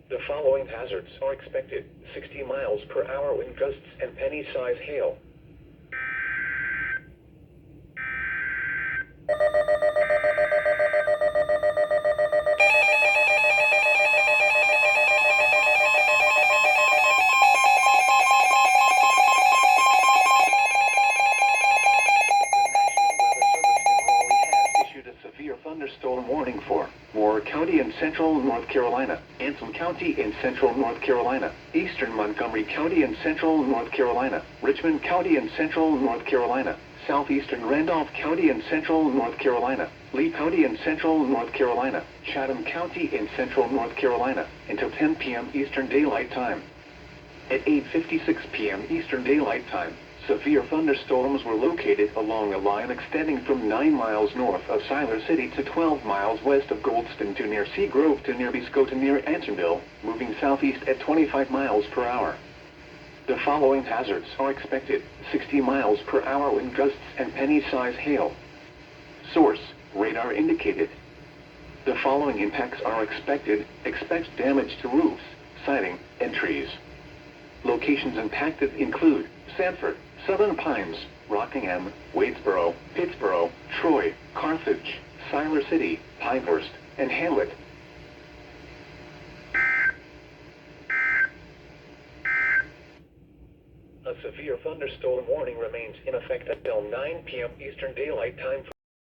The following hazards are expected: 60 miles per hour wind gusts and penny-size hail. Thunderstorm warning for Moore County in central North Carolina, Anson County in central North Carolina, eastern Montgomery County in central North Carolina, Richmond County in central North Carolina, southeastern Randolph County in central North Carolina, Lee County in central North Carolina, Chatham County in central North Carolina, until 10 p.m. Eastern Daylight Time. At 8:56 p.m. Eastern Daylight Time, severe thunderstorms were located along a line extending from 9 miles north of Siler City to 12 miles west of Goldston to near Seagrove to near Biscoe to near Ansonville, moving southeast at 25 miles per hour. The following hazards are expected: 60 miles per hour wind gusts and penny-size hail. Source: radar indicated. The following impacts are expected: expect damage to roofs, siding, and trees. Locations impacted include Sanford, Southern Pines, Rockingham, Wadesboro, Pittsboro, Troy, Carthage, Siler City, Pinehurst, and Hamlet. A severe thunderstorm warning remains in effect until 9 p.m. Eastern Daylight Time.